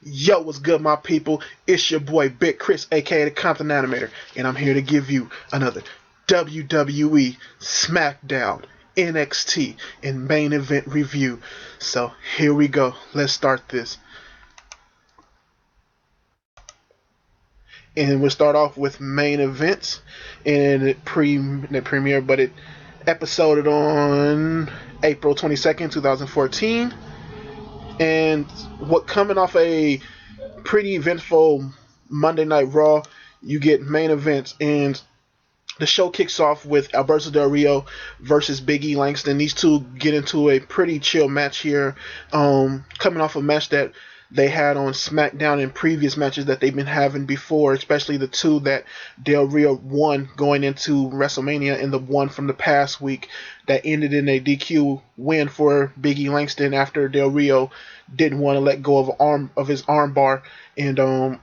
Yo, what's good, my people? It's your boy Big Chris, aka the Content Animator, and I'm here to give you another WWE SmackDown NXT and main event review. So here we go. Let's start this. And we'll start off with main events, and it premiere, but it episoded on April 22nd, 2014. And what coming off a pretty eventful Monday Night Raw, you get main events, and the show kicks off with Alberto Del Rio versus Big E Langston. These two get into a pretty chill match here, coming off a match that they had on SmackDown in previous matches that they've been having before, especially the two that Del Rio won going into WrestleMania and the one from the past week that ended in a DQ win for Big E Langston after Del Rio didn't want to let go of his arm bar and arm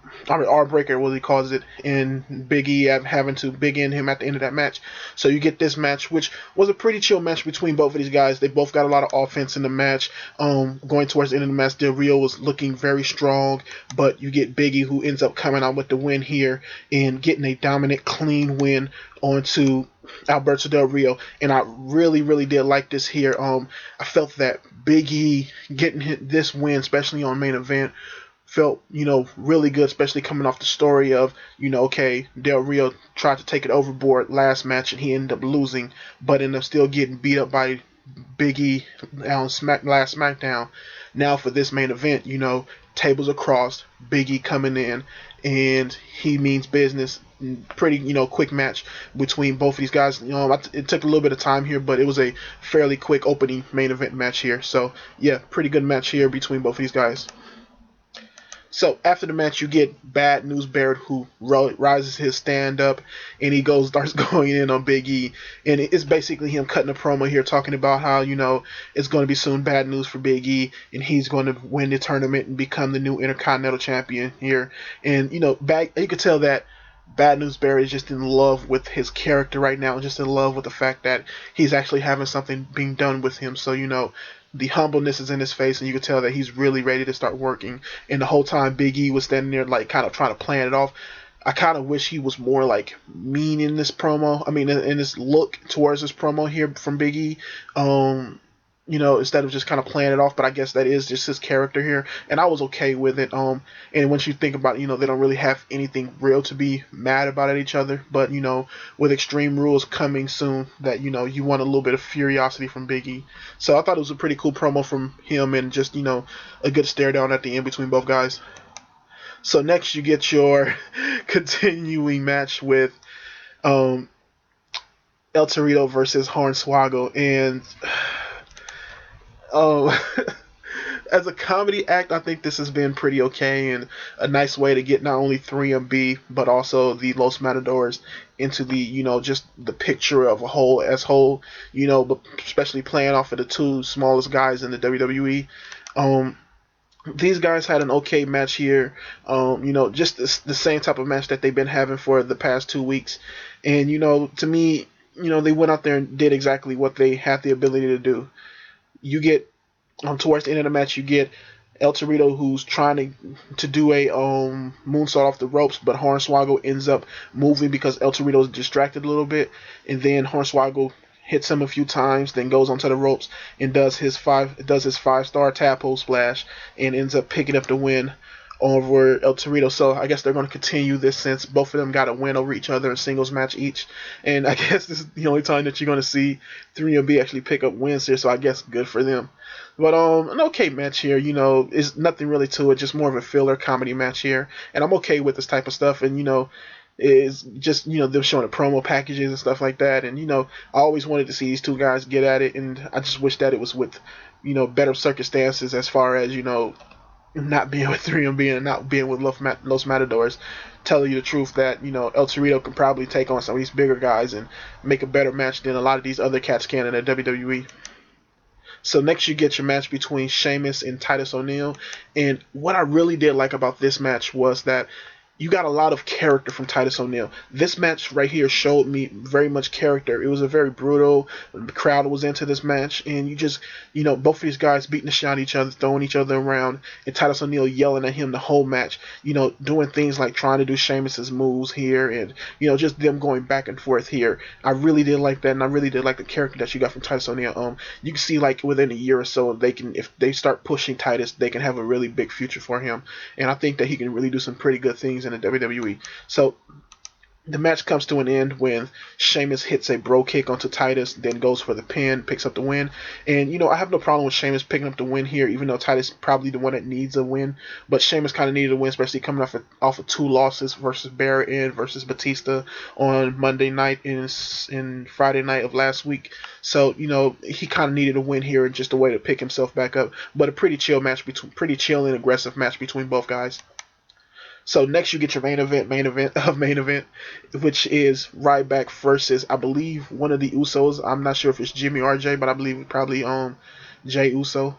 breaker, what he calls it, and Big E having to big in him at the end of that match. So you get this match, which was a pretty chill match between both of these guys. They both got a lot of offense in the match. Going towards the end of the match, Del Rio was looking very strong, but you get Big E, who ends up coming out with the win here and getting a dominant, clean win onto Alberto Del Rio. And I really did like this here. I felt that Big E getting this win, especially on main event, felt, really good, especially coming off the story of, okay, Del Rio tried to take it overboard last match and he ended up losing, but ended up still getting beat up by Big E on last SmackDown. Now for this main event, tables are crossed, Big E coming in, and he means business. Pretty, quick match between both of these guys. It took a little bit of time here, but it was a fairly quick opening main event match here. So, yeah, pretty good match here between both of these guys. So after the match, you get Bad News Barrett, who rises his stand up, and he starts going in on Big E, and it's basically him cutting a promo here, talking about how it's going to be soon bad news for Big E, and he's going to win the tournament and become the new Intercontinental Champion here. And you could tell that Bad News Barrett is just in love with his character right now, and just in love with the fact that he's actually having something being done with him. So the humbleness is in his face, and you can tell that he's really ready to start working. And the whole time Big E was standing there like kind of trying to plan it off. I kind of wish he was more like mean in this promo. I mean, in this look towards this promo here from Big E. Instead of just kind of playing it off, but I guess that is just his character here, and I was okay with it. And once you think about it, they don't really have anything real to be mad about at each other, but with Extreme Rules coming soon, that you want a little bit of curiosity from Big E. So I thought it was a pretty cool promo from him, and just a good stare down at the end between both guys. So next you get your continuing match with El Torito versus Hornswoggle, and as a comedy act, I think this has been pretty okay and a nice way to get not only 3MB but also the Los Matadors into the just the picture of a whole as whole, but especially playing off of the two smallest guys in the WWE. These guys had an okay match here, just the same type of match that they've been having for the past 2 weeks, and to me, they went out there and did exactly what they had the ability to do. You get towards the end of the match, you get El Torito, who's trying to do a moonsault off the ropes, but Hornswoggle ends up moving because El Torito is distracted a little bit, and then Hornswoggle hits him a few times, then goes onto the ropes and does his 5-star tadpole splash and ends up picking up the win over El Torito. So I guess they're going to continue this since both of them got a win over each other in singles match each. And I guess this is the only time that you're going to see 3MB actually pick up wins here, so I guess good for them. But an okay match here, is nothing really to it, just more of a filler comedy match here. And I'm okay with this type of stuff, and is just them showing the promo packages and stuff like that. And I always wanted to see these two guys get at it, and I just wish that it was with better circumstances as far as not being with 3MB and not being with Los Matadors. Telling you the truth that El Torito can probably take on some of these bigger guys and make a better match than a lot of these other cats can in the WWE. So next you get your match between Sheamus and Titus O'Neil, and what I really did like about this match was that you got a lot of character from Titus O'Neil. This match right here showed me very much character. It was a very brutal. The crowd was into this match, and both of these guys beating the shit out of each other, throwing each other around, and Titus O'Neil yelling at him the whole match. Doing things like trying to do Sheamus's moves here, and just them going back and forth here. I really did like that, and I really did like the character that you got from Titus O'Neil. You can see like within a year or so, if they start pushing Titus, they can have a really big future for him, and I think that he can really do some pretty good things in the WWE. So the match comes to an end when Sheamus hits a bro kick onto Titus, then goes for the pin, picks up the win. And, I have no problem with Sheamus picking up the win here, even though Titus is probably the one that needs a win. But Sheamus kind of needed a win, especially coming off of 2 losses versus Barrett and versus Batista on Monday night and Friday night of last week. So, he kind of needed a win here and just a way to pick himself back up. But a pretty chill and aggressive match between both guys. So next you get your main event, which is Ryback versus, I believe, one of the Usos. I'm not sure if it's Jimmy or Jay, but I believe probably Jay Uso.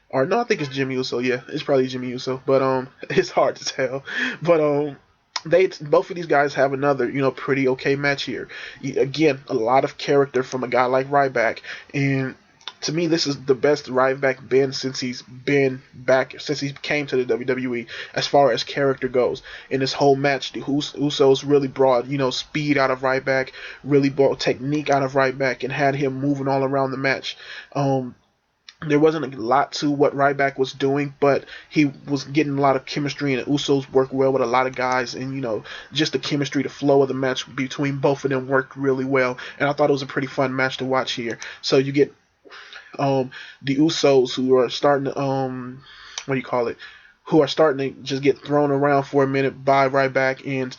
Or no, I think it's Jimmy Uso. Yeah, it's probably Jimmy Uso. But it's hard to tell. But both of these guys have another pretty okay match here. Again, a lot of character from a guy like Ryback, and to me, this is the best Ryback been since he came to the WWE as far as character goes. In this whole match, the Usos really brought, speed out of Ryback, really brought technique out of Ryback, and had him moving all around the match. There wasn't a lot to what Ryback was doing, but he was getting a lot of chemistry, and the Usos worked well with a lot of guys, and just the chemistry, the flow of the match between both of them worked really well, and I thought it was a pretty fun match to watch here. So you get the Usos who are starting to who are starting to just get thrown around for a minute by Ryback, and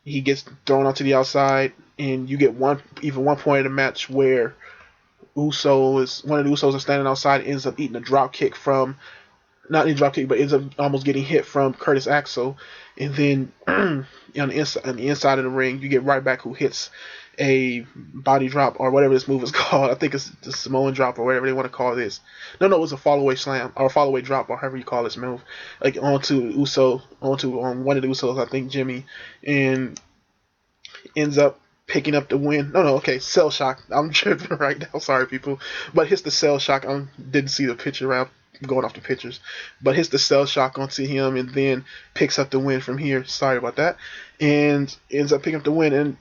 he gets thrown onto the outside, and you get one point in the match where one of the Usos is standing outside, ends up eating a drop kick not a drop kick, but ends up almost getting hit from Curtis Axel, and then on the inside of the ring, you get Ryback who hits a body drop or whatever this move is called. I think it's the Samoan drop or whatever they want to call this. No, it was a fallaway slam or a fallaway drop or however you call this move. Like onto one of the Usos, I think Jimmy, and ends up picking up the win. Okay, cell shock. I'm tripping right now. Sorry, people. But hits the cell shock. I didn't see the picture around going off the pictures, but hits the cell shock onto him and then picks up the win from here. Sorry about that. And ends up picking up the win. And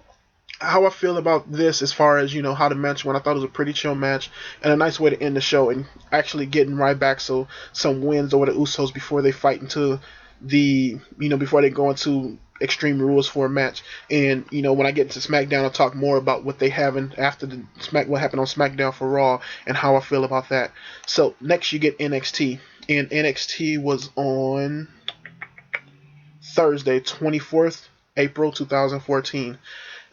how I feel about this as far as, how the match went, I thought it was a pretty chill match and a nice way to end the show and actually getting Ryback some wins over the Usos before they fight into before they go into Extreme Rules for a match. And, when I get into SmackDown, I'll talk more about what they have after what happened on SmackDown for Raw and how I feel about that. So next you get NXT, and NXT was on Thursday, 24th April 2014.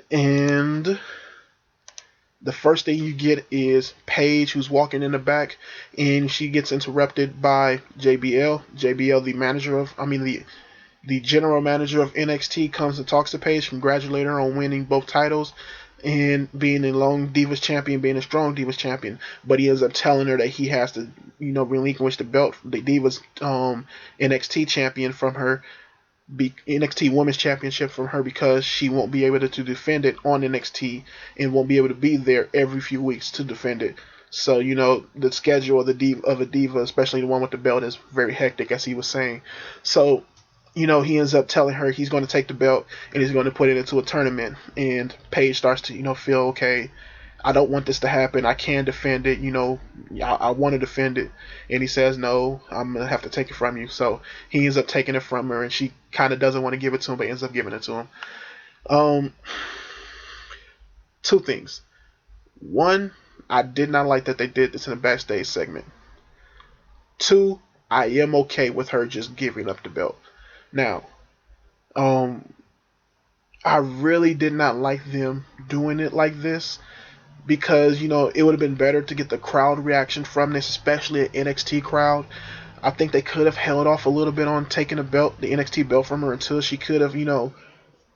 And the first thing you get is Paige, who's walking in the back, and she gets interrupted by JBL. JBL, the general manager of NXT, comes and talks to Paige, congratulating her on winning both titles and being a long Divas champion, being a strong Divas champion. But he ends up telling her that he has to, relinquish the belt, the Divas NXT champion from her. NXT Women's Championship from her, because she won't be able to defend it on NXT and won't be able to be there every few weeks to defend it. So, the schedule of a diva, especially the one with the belt, is very hectic, as he was saying. So, he ends up telling her he's going to take the belt and he's going to put it into a tournament. And Paige starts to, feel, okay, I don't want this to happen. I can defend it. I want to defend it. And he says, no, I'm going to have to take it from you. So he ends up taking it from her, and she kind of doesn't want to give it to him, but ends up giving it to him. 2 things. 1, I did not like that they did this in a backstage segment. 2, I am okay with her just giving up the belt. Now, I really did not like them doing it like this, because, it would have been better to get the crowd reaction from this, especially an NXT crowd. I think they could have held off a little bit on taking the NXT belt from her until she could have,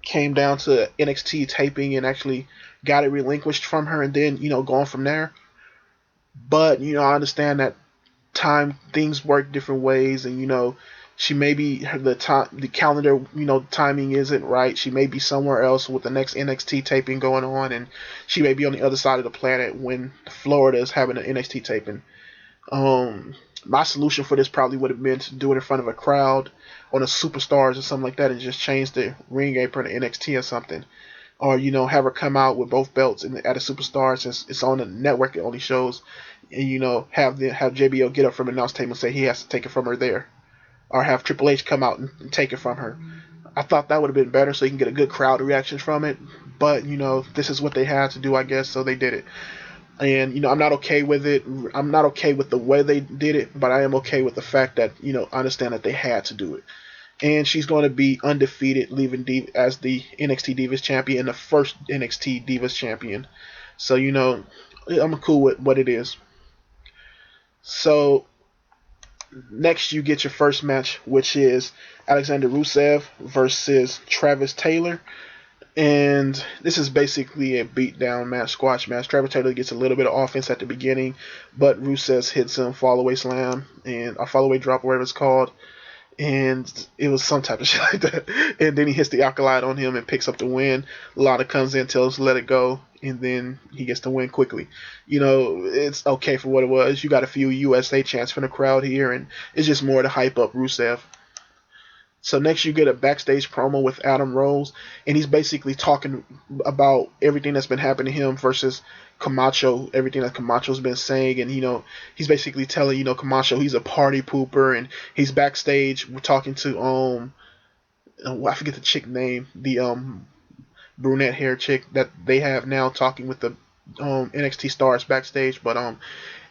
came down to NXT taping and actually got it relinquished from her, and then, gone from there. But, I understand that things work different ways, and, She may be the calendar, timing isn't right. She may be somewhere else with the next NXT taping going on, and she may be on the other side of the planet when Florida is having an NXT taping. My solution for this probably would have been to do it in front of a crowd on a Superstars or something like that, and just change the ring apron to NXT or something, or have her come out with both belts at a Superstar since it's on the network. It only shows, and have JBL get up from the announce table and say he has to take it from her there, or have Triple H come out and take it from her. I thought that would have been better so you can get a good crowd reaction from it. But this is what they had to do, I guess, so they did it. And I'm not okay with it. I'm not okay with the way they did it, but I am okay with the fact that I understand that they had to do it. And she's going to be undefeated, leaving as the NXT Divas champion and the first NXT Divas champion. So I'm cool with what it is. So next you get your first match, which is Alexander Rusev versus Travis Taylor. And this is basically a beatdown match, squash match. Travis Taylor gets a little bit of offense at the beginning, but Rusev hits him fallaway slam and a fallaway drop, whatever it's called. And it was some type of shit like that. And then he hits the Acolyte on him and picks up the win. Lana comes in, tells him to let it go, and then he gets the win quickly. It's okay for what it was. You got a few USA chants from the crowd here, and it's just more to hype up Rusev. So next you get a backstage promo with Adam Rose, and he's basically talking about everything that's been happening to him versus Camacho, everything that Camacho's been saying, and he's basically telling Camacho he's a party pooper, and he's backstage talking to I forget the chick name, the brunette hair chick that they have now talking with the NXT stars backstage, but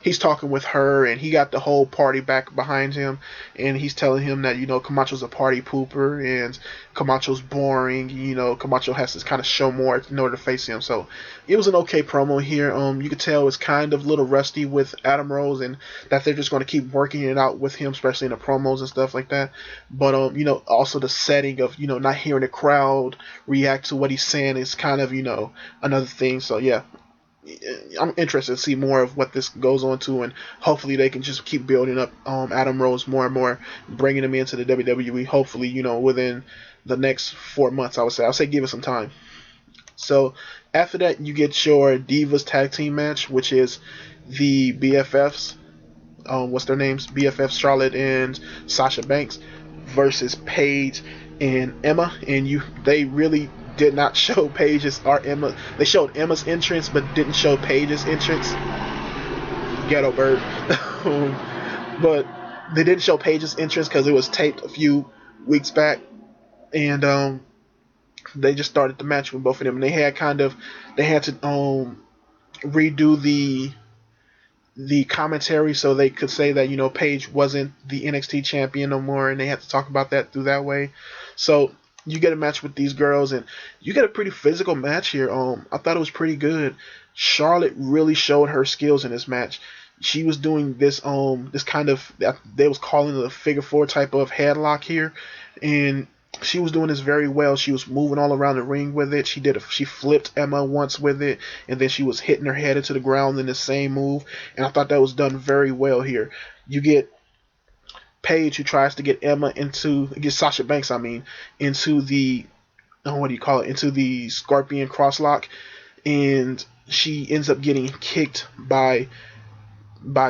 he's talking with her, and he got the whole party back behind him, and he's telling him that Camacho's a party pooper and Camacho's boring. Camacho has to kind of show more in order to face him. So it was an okay promo here. You could tell it's kind of a little rusty with Adam Rose, and that they're just going to keep working it out with him, especially in the promos and stuff like that. But also the setting of not hearing the crowd react to what he's saying is kind of another thing. So yeah, I'm interested to see more of what this goes on to, and hopefully they can just keep building up Adam Rose more and more, bringing him into the WWE. Hopefully, within the next 4 months, I would say. I'll say give it some time. So after that, you get your Divas Tag Team match, which is the BFFs. What's their names? BFFs Charlotte and Sasha Banks versus Paige and Emma, and they really did not show Paige's or Emma. They showed Emma's entrance, but didn't show Paige's entrance. Ghetto bird. But they didn't show Paige's entrance because it was taped a few weeks back, and they just started the match with both of them. And they had to redo the commentary so they could say that Paige wasn't the NXT champion no more, and they had to talk about that through that way. So you get a match with these girls, and you get a pretty physical match here. I thought it was pretty good. Charlotte really showed her skills in this match. She was doing this this kind of, they was calling it a figure four type of headlock here, and she was doing this very well. She was moving all around the ring with it. She flipped Emma once with it, and then she was hitting her head into the ground in the same move, and I thought that was done very well here. You get Paige, who tries to get Sasha Banks, into the into the Scorpion crosslock, and she ends up getting kicked by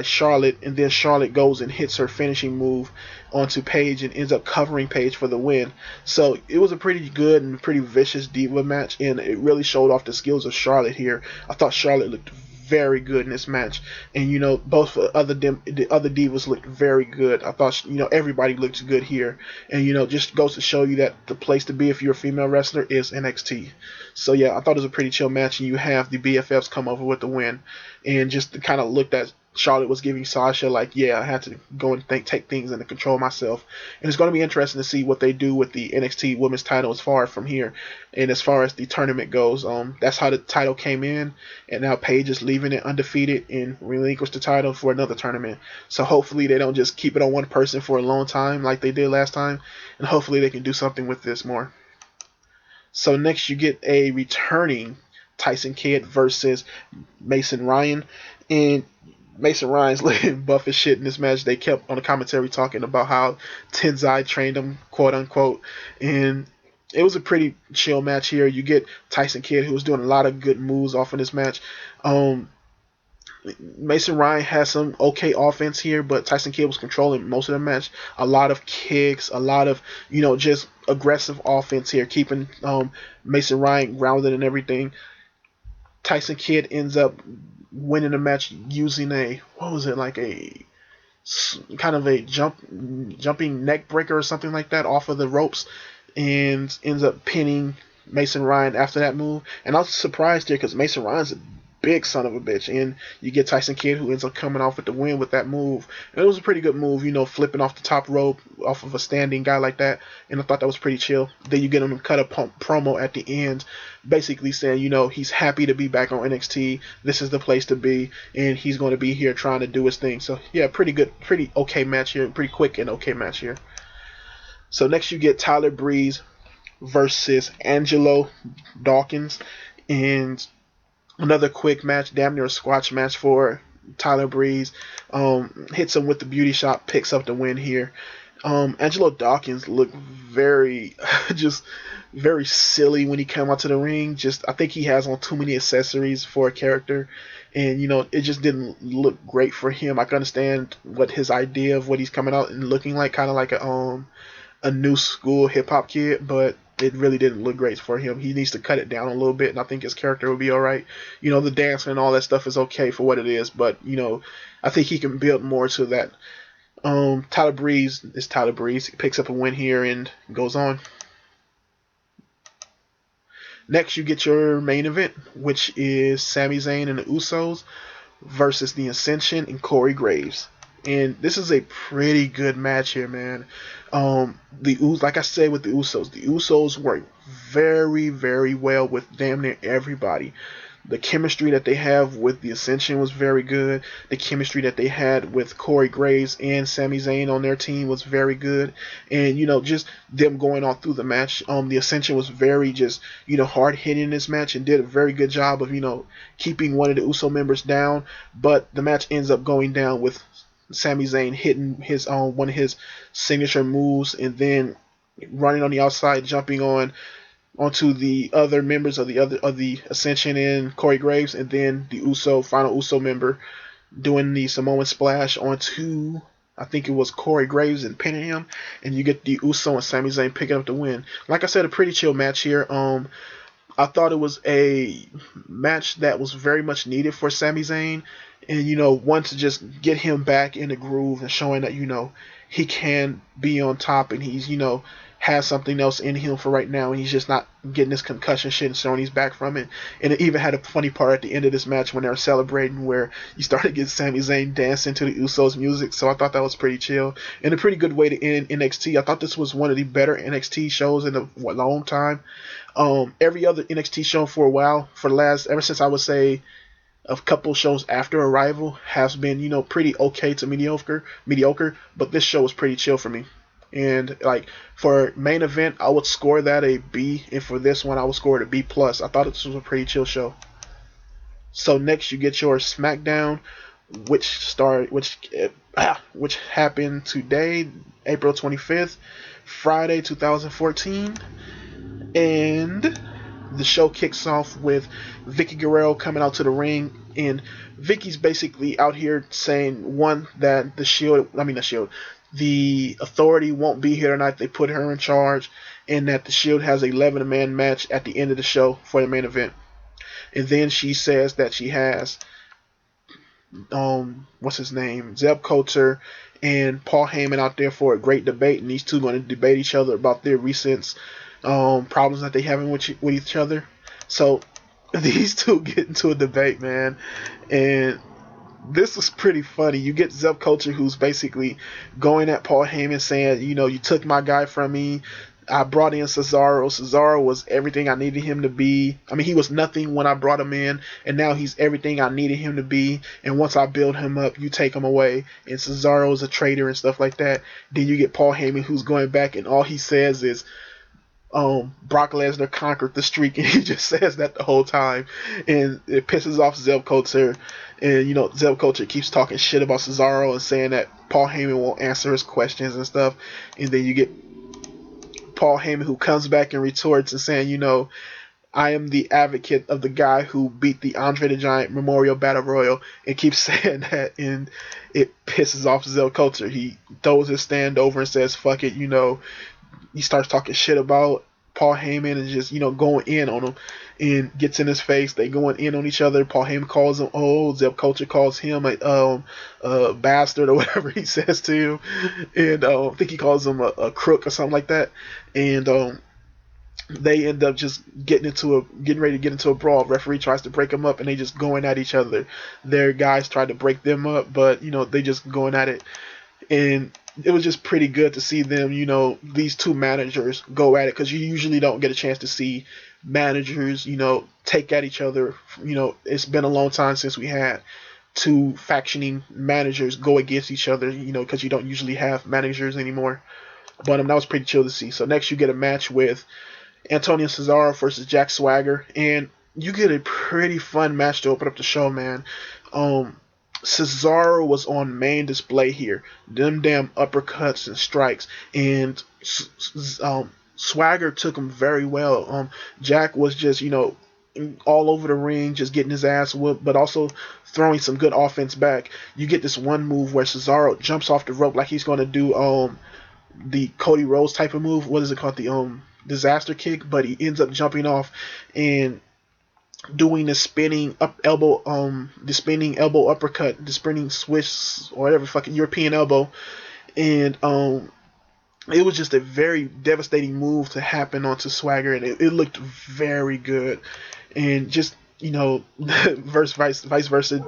Charlotte, and then Charlotte goes and hits her finishing move onto Paige and ends up covering Paige for the win. So it was a pretty good and pretty vicious diva match, and it really showed off the skills of Charlotte here. I thought Charlotte looked very good in this match, and both the other divas looked very good. I thought everybody looked good here, and just goes to show you that the place to be if you're a female wrestler is NXT. So yeah, I thought it was a pretty chill match, and you have the BFFs come over with the win, and just kind of looked at Charlotte was giving Sasha I had to go and take things into control myself. And it's going to be interesting to see what they do with the NXT Women's title as far from here. And as far as the tournament goes, that's how the title came in, and now Paige is leaving it undefeated and relinquished the title for another tournament. So hopefully they don't just keep it on one person for a long time like they did last time, and hopefully they can do something with this more. So next you get a returning Tyson Kidd versus Mason Ryan, and Mason Ryan's looking buff as shit in this match. They kept on the commentary talking about how Tenzai trained him, quote unquote, and it was a pretty chill match here. You get Tyson Kidd, who was doing a lot of good moves off in this match. Mason Ryan has some okay offense here, but Tyson Kidd was controlling most of the match. A lot of kicks, a lot of, just aggressive offense here, keeping Mason Ryan grounded and everything. Tyson Kidd ends up winning the match using a kind of a jumping neck breaker or something like that off of the ropes, and ends up pinning Mason Ryan after that move. And I was surprised here because Mason Ryan's a big son of a bitch, and you get Tyson Kidd, who ends up coming off with the win with that move. And it was a pretty good move, flipping off the top rope off of a standing guy like that, and I thought that was pretty chill. Then you get him to cut a promo at the end, basically saying, he's happy to be back on NXT, this is the place to be, and he's going to be here trying to do his thing. So yeah, pretty good, pretty okay match here, pretty quick and okay match here. So next you get Tyler Breeze versus Angelo Dawkins, and another quick match, damn near a squash match for Tyler Breeze. Hits him with the beauty shot, picks up the win here. Angelo Dawkins looked very, very silly when he came out to the ring. I think he has on too many accessories for a character, and it just didn't look great for him. I can understand what his idea of what he's coming out and looking like, kind of like a new school hip hop kid, but it really didn't look great for him. He needs to cut it down a little bit, and I think his character will be all right. The dancing and all that stuff is okay for what it is, but I think he can build more to that. Tyler Breeze is Tyler Breeze. He picks up a win here and goes on. Next, you get your main event, which is Sami Zayn and the Usos versus the Ascension and Corey Graves. And this is a pretty good match here, man. Like I said with the Usos work very, very well with damn near everybody. The chemistry that they have with the Ascension was very good. The chemistry that they had with Corey Graves and Sami Zayn on their team was very good. And, just them going on through the match. The Ascension was very hard hitting in this match and did a very good job of, keeping one of the Uso members down. But the match ends up going down with Sami Zayn hitting his one of his signature moves and then running on the outside, jumping onto the other members of the Ascension and Corey Graves, and then the final Uso member doing the Samoan splash onto, I think it was Corey Graves, and pinning him, and you get the Uso and Sami Zayn picking up the win. Like I said, a pretty chill match here. I thought it was a match that was very much needed for Sami Zayn, and one to just get him back in the groove and showing that he can be on top, and he's has something else in him for right now, and he's just not getting this concussion shit and showing he's back from it. And it even had a funny part at the end of this match when they were celebrating, where you started getting Sami Zayn dancing to the Usos music. So I thought that was pretty chill and a pretty good way to end NXT. I thought this was one of the better NXT shows in a long time. Every other NXT show for a while, ever since I would say a couple shows after Arrival, has been pretty okay to mediocre, but this show was pretty chill for me. And for main event, I would score that a B, and for this one, I would score it a B+. I thought this was a pretty chill show. So next, you get your SmackDown, which happened today, April 25th, Friday 2014, and the show kicks off with Vicky Guerrero coming out to the ring, and Vicky's basically out here saying, one, that the Authority won't be here tonight. They put her in charge, and that the Shield has an 11-man match at the end of the show for the main event. And then she says that she has Zeb Coulter and Paul Heyman out there for a great debate, and these two are going to debate each other about their recent problems that they having with each other. So these two get into a debate, man, and this was pretty funny. You get Zeb Coulter, who's basically going at Paul Heyman, saying, you took my guy from me. I brought in Cesaro. Cesaro was everything I needed him to be. I mean, he was nothing when I brought him in, and now he's everything I needed him to be. And once I build him up, you take him away. And Cesaro's a traitor and stuff like that. Then you get Paul Heyman, who's going back, and all he says is, Brock Lesnar conquered the streak, and he just says that the whole time, and it pisses off Zeb Coulter. And Zeb Coulter keeps talking shit about Cesaro and saying that Paul Heyman won't answer his questions and stuff. And then you get Paul Heyman, who comes back and retorts and saying, I am the advocate of the guy who beat the Andre the Giant Memorial Battle Royal, and keeps saying that, and it pisses off Zeb Coulter. He throws his stand over and says, fuck it, he starts talking shit about Paul Heyman and just, going in on him and gets in his face. They going in on each other. Paul Heyman calls him old. Zeb Coulter calls him a bastard or whatever he says to him. And I think he calls him a crook or something like that. And they end up just getting ready to get into a brawl. Referee tries to break them up, and they just going at each other. Their guys tried to break them up, but they just going at it. And it was just pretty good to see them, these two managers go at it, because you usually don't get a chance to see managers, take at each other. It's been a long time since we had two factioning managers go against each other, because you don't usually have managers anymore. But that was pretty chill to see. So next you get a match with Antonio Cesaro versus Jack Swagger, and you get a pretty fun match to open up the show, man. Cesaro was on main display here. Them damn uppercuts and strikes, and Swagger took him very well. Jack was just, all over the ring, just getting his ass whooped, but also throwing some good offense back. You get this one move where Cesaro jumps off the rope like he's going to do the Cody Rhodes type of move. What is it called? The disaster kick, but he ends up jumping off and doing the spinning elbow uppercut, the spinning Swiss or whatever fucking European elbow, and it was just a very devastating move to happen onto Swagger, and it looked very good, and just vice versa.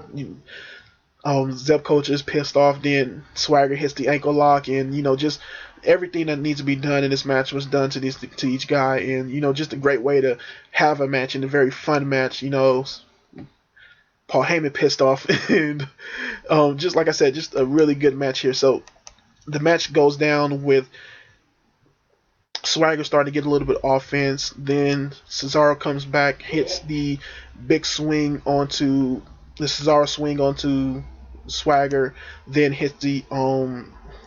Zeb Coulter is pissed off, then Swagger hits the ankle lock, and just everything that needs to be done in this match was done to each guy, and just a great way to have a match, and a very fun match. Paul Heyman pissed off, and just like I said, just a really good match here. So the match goes down with Swagger starting to get a little bit of offense. Then Cesaro comes back, hits the big swing onto the Cesaro swing onto Swagger, then hits the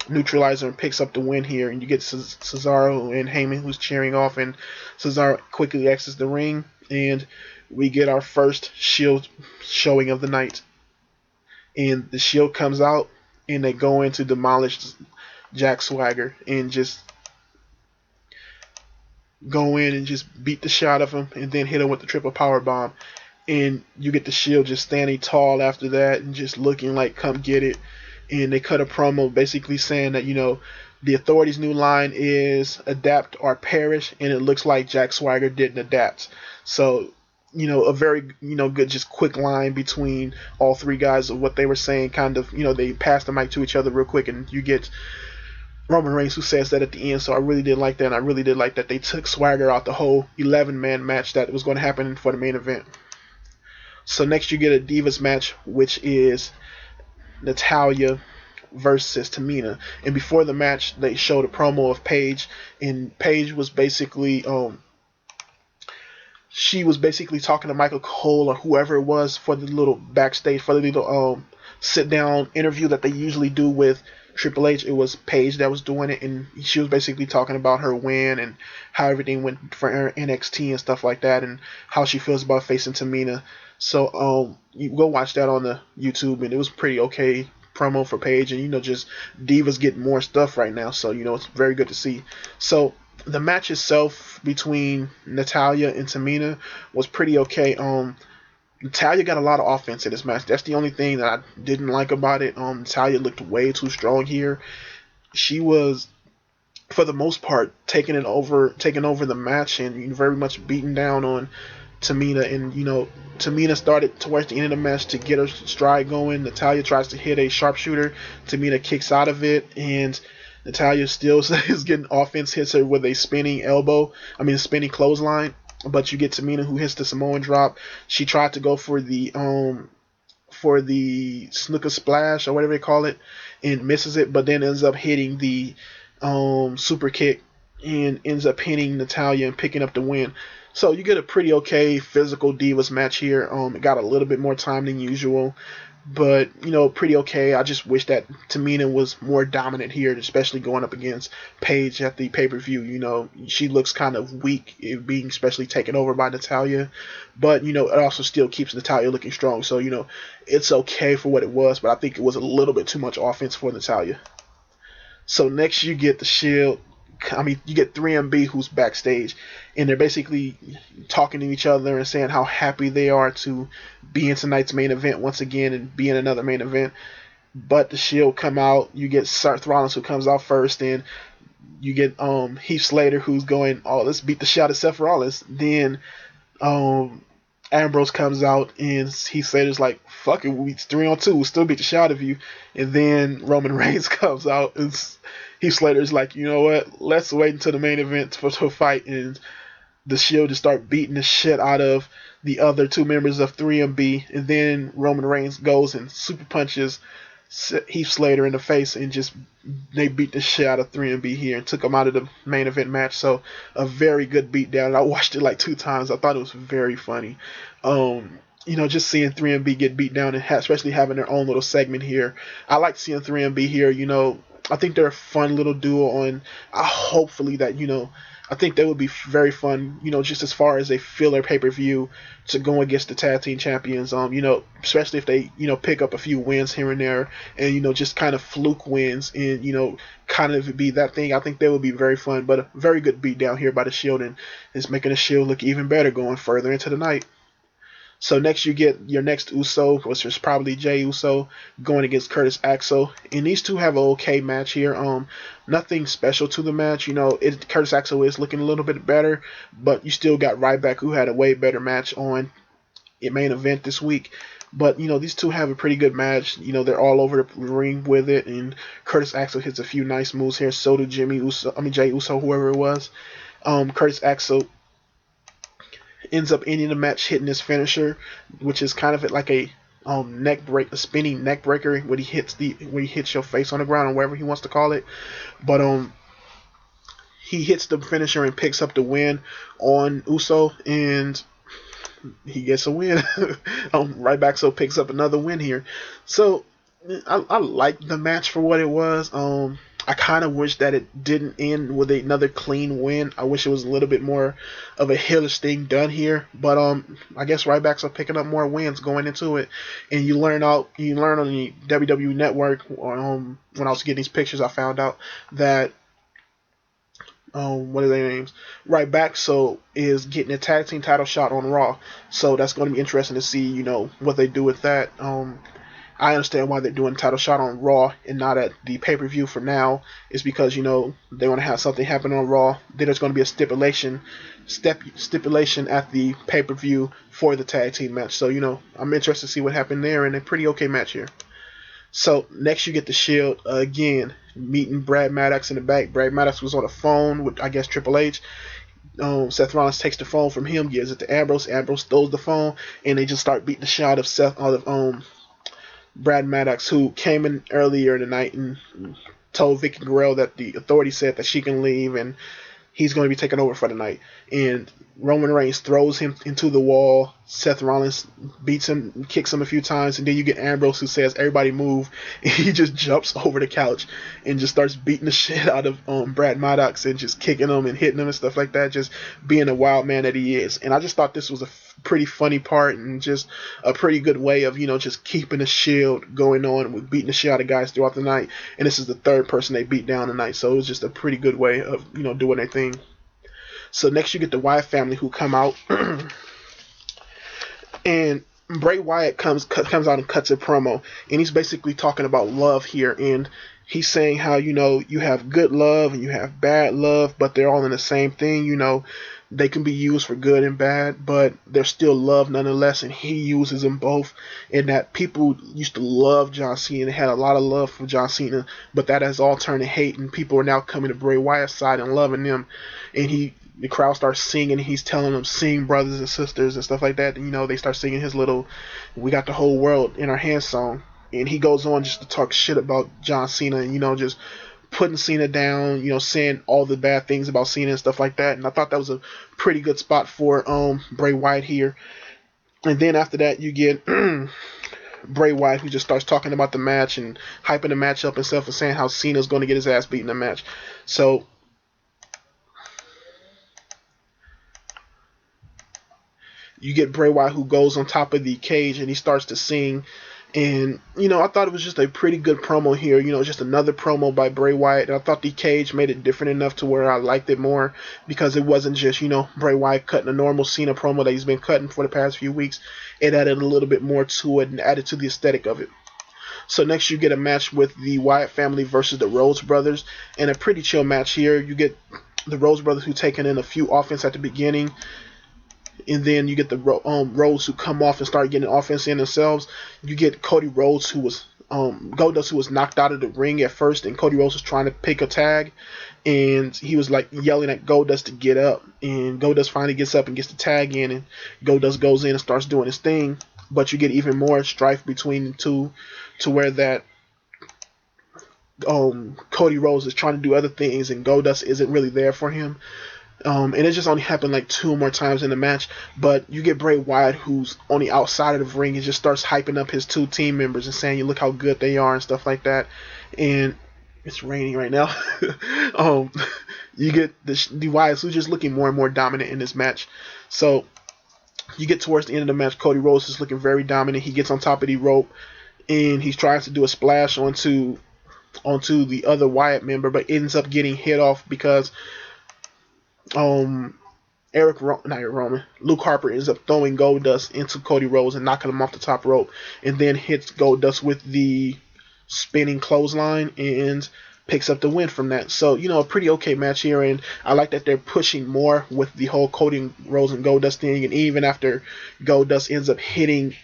neutralizer and picks up the win here. And you get Cesaro and Heyman, who's cheering off, and Cesaro quickly exits the ring, and we get our first Shield showing of the night. And the Shield comes out, and they go in to demolish Jack Swagger and just go in and just beat the shot of him, and then hit him with the triple power bomb. And you get the Shield just standing tall after that and just looking like, come get it. And they cut a promo basically saying that, the Authority's new line is adapt or perish, and it looks like Jack Swagger didn't adapt. So, a very, good, just quick line between all three guys of what they were saying, kind of, they passed the mic to each other real quick, and you get Roman Reigns who says that at the end. So I really did like that, and I really did like that they took Swagger out the whole 11-man match that was going to happen for the main event. So next you get a Divas match, which is Natalya versus Tamina. And before the match, they showed a promo of Paige, and Paige was basically she was basically talking to Michael Cole or whoever it was for the little backstage, for the little sit down interview that they usually do with Triple H. It was Paige that was doing it, and she was basically talking about her win and how everything went for NXT and stuff like that, and how she feels about facing Tamina. So you go watch that on the YouTube, and it was pretty okay promo for Paige, and just Divas getting more stuff right now, so it's very good to see. So the match itself between Natalya and Tamina was pretty okay. Natalya got a lot of offense in this match. That's the only thing that I didn't like about it. Natalya looked way too strong here. She was, for the most part, taking over the match, and very much beating down on Tamina. And Tamina started towards the end of the match to get her stride going. Natalya tries to hit a sharpshooter. Tamina kicks out of it, and Natalya still is getting offense, hits her with a spinning clothesline. But you get Tamina, who hits the Samoan drop. She tried to go for the snooker splash or whatever they call it, and misses it, but then ends up hitting the super kick and ends up pinning Natalya and picking up the win. So you get a pretty okay physical Divas match here. It got a little bit more time than usual, but pretty okay. I just wish that Tamina was more dominant here, especially going up against Paige at the pay-per-view. She looks kind of weak, being especially taken over by Natalya, but it also still keeps Natalya looking strong. So it's okay for what it was, but I think it was a little bit too much offense for Natalya. So next you get the Shield. You get 3MB who's backstage, and they're basically talking to each other and saying how happy they are to be in tonight's main event once again and be in another main event. But the Shield come out. You get Seth Rollins who comes out first, and you get Heath Slater who's going, "Oh, let's beat the shit out of Seth Rollins." Then Ambrose comes out, and Heath Slater's like, "Fuck it, it's 3-on-2. We'll still beat the shit out of you." And then Roman Reigns comes out, and Heath Slater's like, "You know what? Let's wait until the main event to fight." And the Shield just start beating the shit out of the other two members of 3MB. And then Roman Reigns goes and super punches Heath Slater in the face, and they beat the shit out of 3MB here and took him out of the main event match. So a very good beatdown. I watched it like 2 times. I thought it was very funny. Just seeing 3MB get beat down, and especially having their own little segment here. I like seeing 3MB here. I think they're a fun little duo, and hopefully that, I think that would be very fun, just as far as a filler pay-per-view to go against the tag team champions, especially if they, pick up a few wins here and there, and, just kind of fluke wins and, kind of be that thing. I think that would be very fun, but a very good beat down here by the Shield, and it's making the Shield look even better going further into the night. So next you get your next Uso, which is probably Jey Uso, going against Curtis Axel. And these two have an okay match here. Nothing special to the match. Curtis Axel is looking a little bit better, but you still got Ryback, who had a way better match on a main event this week. But, these two have a pretty good match. They're all over the ring with it, and Curtis Axel hits a few nice moves here. So do Jey Uso, whoever it was. Curtis Axel ends up ending the match hitting his finisher, which is kind of like a spinning neck breaker when he hits your face on the ground, or whatever he wants to call it. But he hits the finisher and picks up the win on Uso, and he gets a win. Ryback so picks up another win here. So I like the match for what it was. I kind of wish that it didn't end with another clean win. I wish it was a little bit more of a heelish thing done here. But I guess Ryback's are picking up more wins going into it, and you learn on the WWE Network. When I was getting these pictures, I found out that what are their names? Ryback so is getting a tag team title shot on Raw. So that's going to be interesting to see, what they do with that. I understand why they're doing title shot on Raw and not at the pay-per-view for now. It's because, they want to have something happen on Raw. Then there's going to be a stipulation at the pay-per-view for the tag team match. So, I'm interested to see what happened there, and a pretty okay match here. So, next you get the Shield, again, meeting Brad Maddox in the back. Brad Maddox was on the phone with, I guess, Triple H. Seth Rollins takes the phone from him, gives it to Ambrose. Ambrose throws the phone, and they just start beating the shot of Brad Maddox, who came in earlier in the night and told Vicky Guerrero that the authority said that she can leave and he's going to be taking over for the night. And Roman Reigns throws him into the wall. Seth Rollins beats him, kicks him a few times, and then you get Ambrose, who says, "Everybody move," and he just jumps over the couch and just starts beating the shit out of Brad Maddox and just kicking him and hitting him and stuff like that, just being a wild man that he is. And I just thought this was a pretty funny part and just a pretty good way of, just keeping the Shield going on with beating the shit out of guys throughout the night. And this is the third person they beat down tonight, so it was just a pretty good way of, doing their thing. So next you get the Wyatt family, who come out, and Bray Wyatt comes out and cuts a promo, and he's basically talking about love here, and he's saying how, you have good love and you have bad love, but they're all in the same thing. They can be used for good and bad, but they're still love nonetheless, and he uses them both. And that people used to love John Cena, they had a lot of love for John Cena, but that has all turned to hate, and people are now coming to Bray Wyatt's side and loving them. And the crowd starts singing, and he's telling them, "Sing, brothers and sisters," and stuff like that. And, they start singing his little "We Got the Whole World in Our Hands" song. And he goes on just to talk shit about John Cena and, just putting Cena down, saying all the bad things about Cena and stuff like that. And I thought that was a pretty good spot for Bray Wyatt here. And then after that, you get Bray Wyatt, who just starts talking about the match and hyping the match up and stuff, and saying how Cena's going to get his ass beat in the match. So you get Bray Wyatt, who goes on top of the cage and he starts to sing. And, I thought it was just a pretty good promo here. Just another promo by Bray Wyatt. And I thought the cage made it different enough to where I liked it more, because it wasn't just, Bray Wyatt cutting a normal Cena promo that he's been cutting for the past few weeks. It added a little bit more to it and added to the aesthetic of it. So next you get a match with the Wyatt family versus the Rhodes brothers. And a pretty chill match here. You get the Rhodes brothers, who taken in a few offense at the beginning. And then you get the Rhodes, who come off and start getting offense in themselves. You get Cody Rhodes, who was Goldust, who was knocked out of the ring at first, and Cody Rhodes was trying to pick a tag, and he was like yelling at Goldust to get up, and Goldust finally gets up and gets the tag in, and Goldust goes in and starts doing his thing. But you get even more strife between the two, to where that Cody Rhodes is trying to do other things, and Goldust isn't really there for him. And it just only happened like 2 more times in the match. But you get Bray Wyatt, who's on the outside of the ring, and just starts hyping up his 2 team members and saying, "You look how good they are," and stuff like that. And it's raining right now. You get the Wyatts, who's just looking more and more dominant in this match. So you get towards the end of the match, Cody Rhodes is looking very dominant. He gets on top of the rope, and he tries to do a splash onto the other Wyatt member, but ends up getting hit off because Luke Harper ends up throwing Goldust into Cody Rhodes and knocking him off the top rope, and then hits Goldust with the spinning clothesline and picks up the win from that. So, a pretty okay match here, and I like that they're pushing more with the whole Cody Rhodes and Goldust thing. And even after Goldust ends up hitting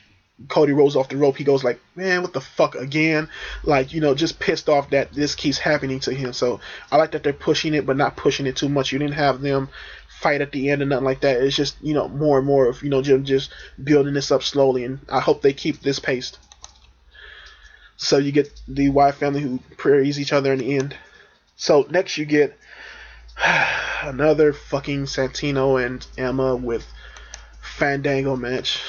Cody Rhodes off the rope, he goes like, "Man, what the fuck again?" Like, just pissed off that this keeps happening to him. So I like that they're pushing it, but not pushing it too much. You didn't have them fight at the end or nothing like that. It's just, more and more of, just building this up slowly, and I hope they keep this paced. So you get the Wyatt family, who praise each other in the end. So next you get another fucking Santino and Emma with Fandango match.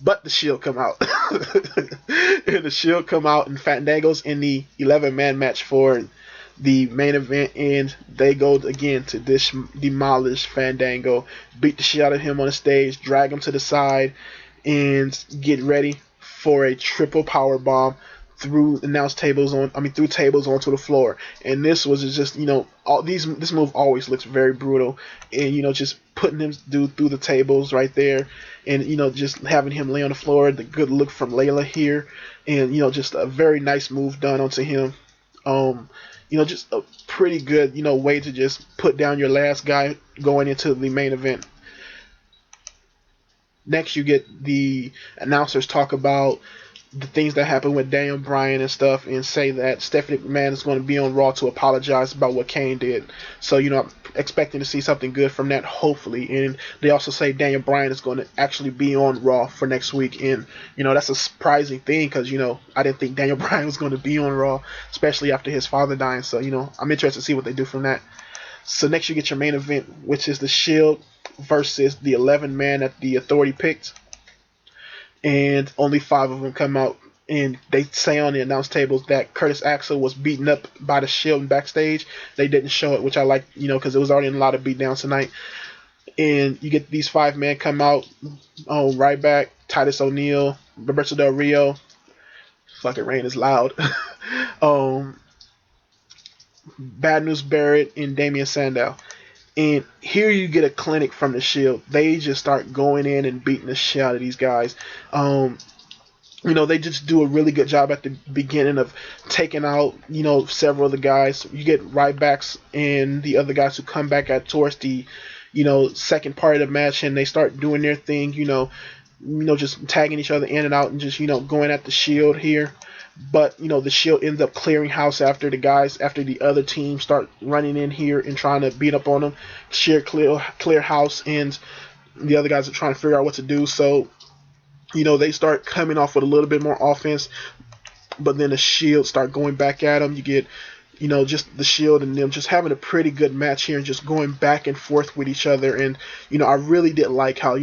But the Shield come out. And the Shield come out, and Fandango's in the 11-man match for the main event, and they go again to demolish Fandango, beat the shit out of him on the stage, drag him to the side, and get ready for a triple power bomb through tables onto the floor. And this was just, this move always looks very brutal, and just putting him through the tables right there, and just having him lay on the floor. The good look from Layla here, and just a very nice move done onto him. Just a pretty good way to just put down your last guy going into the main event. Next, you get the announcers talk about the things that happened with Daniel Bryan and stuff, and say that Stephanie McMahon is going to be on Raw to apologize about what Kane did. So, I'm expecting to see something good from that, hopefully. And they also say Daniel Bryan is going to actually be on Raw for next week. And, that's a surprising thing, because, I didn't think Daniel Bryan was going to be on Raw, especially after his father dying. So, I'm interested to see what they do from that. So next you get your main event, which is the Shield versus the 11-man that the Authority picked. And only 5 of them come out, and they say on the announce tables that Curtis Axel was beaten up by the Shield backstage. They didn't show it, which I like, because it was already in a lot of beatdowns tonight. And you get these 5 men come out, Ryback, Titus O'Neil, Roberto Del Rio. Fucking rain is loud. Bad News Barrett and Damian Sandow. And here you get a clinic from the Shield. They just start going in and beating the shit out of these guys. They just do a really good job at the beginning of taking out, several of the guys. You get Rybacks and the other guys who come back towards the, second part of the match, and they start doing their thing, just tagging each other in and out and just, going at the Shield here. But, the Shield ends up clearing house after the other team start running in here and trying to beat up on them. Shield clear house, and the other guys are trying to figure out what to do. So, they start coming off with a little bit more offense. but then the Shield start going back at them. You get, just the Shield and them just having a pretty good match here and just going back and forth with each other. And, I really did like how,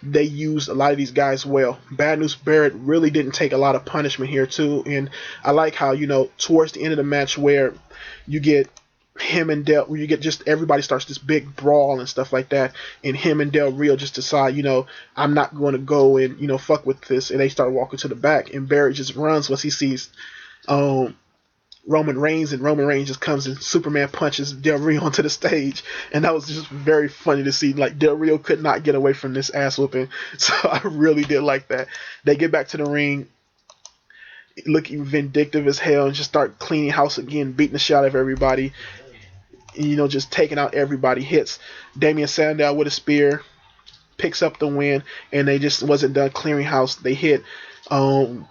they used a lot of these guys well. Bad News Barrett really didn't take a lot of punishment here, too. And I like how, towards the end of the match where you get him and where you get just everybody starts this big brawl and stuff like that, and him and Del Rio just decide, I'm not going to go and fuck with this, and they start walking to the back, and Barrett just runs once he sees Roman Reigns, and Roman Reigns just comes and Superman punches Del Rio onto the stage, and that was just very funny to see. Like, Del Rio could not get away from this ass whooping, so I really did like that. They get back to the ring, looking vindictive as hell, and just start cleaning house again, beating the shit out of everybody. Just taking out everybody. Hits Damian Sandow with a spear, picks up the win, and they just wasn't done clearing house. They hit, who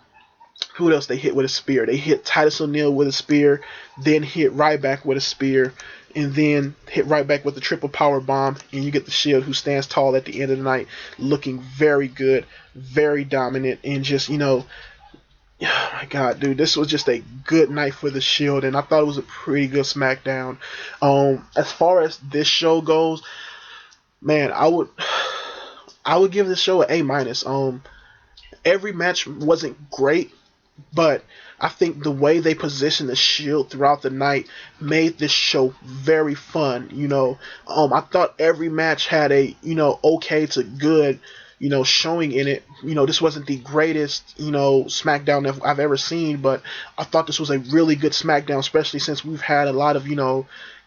else they hit with a spear? They hit Titus O'Neil with a spear, then hit Ryback with a spear, and then hit Ryback with the triple power bomb, and you get the Shield, who stands tall at the end of the night, looking very good, very dominant, and just, oh my God, dude, this was just a good night for the Shield, and I thought it was a pretty good SmackDown. As far as this show goes, man, I would give this show an A-. Every match wasn't great, but I think the way they positioned the Shield throughout the night made this show very fun. I thought every match had a okay to good showing in it. This wasn't the greatest, SmackDown that I've ever seen, but I thought this was a really good SmackDown, especially since we've had a lot of,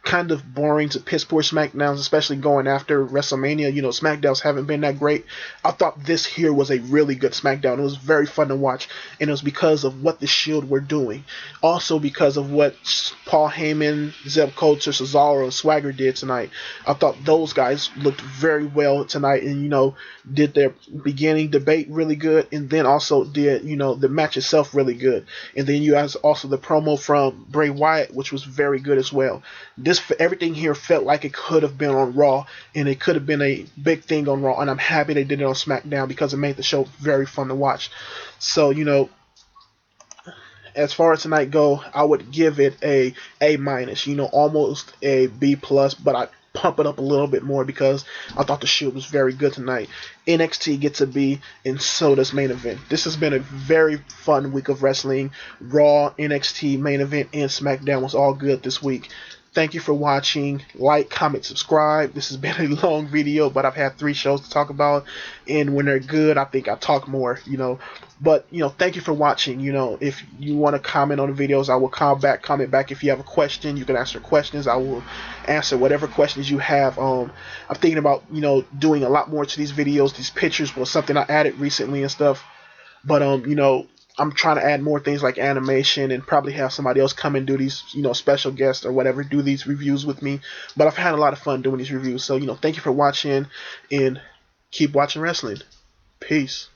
kind of boring to piss poor SmackDowns, especially going after WrestleMania. SmackDowns haven't been that great. I thought this here was a really good SmackDown. It was very fun to watch, and it was because of what the Shield were doing. Also because of what Paul Heyman, Zeb Coulter, Cesaro, and Swagger did tonight. I thought those guys looked very well tonight, and, did their beginning debate really good, and then also did, the match itself really good. And then you guys also the promo from Bray Wyatt, which was very good as well. Everything here felt like it could have been on Raw, and it could have been a big thing on Raw, and I'm happy they did it on SmackDown because it made the show very fun to watch. So, as far as tonight go, I would give it a A-, almost a B+, but I pump it up a little bit more because I thought the Shield was very good tonight. NXT gets a B, and so does Main Event. This has been a very fun week of wrestling. Raw, NXT, Main Event, and SmackDown was all good this week. Thank you for watching. Like, comment, subscribe. This has been a long video, but I've had 3 shows to talk about, and when they're good, I think I talk more, But, thank you for watching. If you want to comment on the videos, I will comment back. If you have a question, you can answer questions. I will answer whatever questions you have. I'm thinking about, doing a lot more to these videos. These pictures was something I added recently and stuff. But, I'm trying to add more things like animation and probably have somebody else come and do these, special guests or whatever, do these reviews with me. But I've had a lot of fun doing these reviews. So, thank you for watching, and keep watching wrestling. Peace.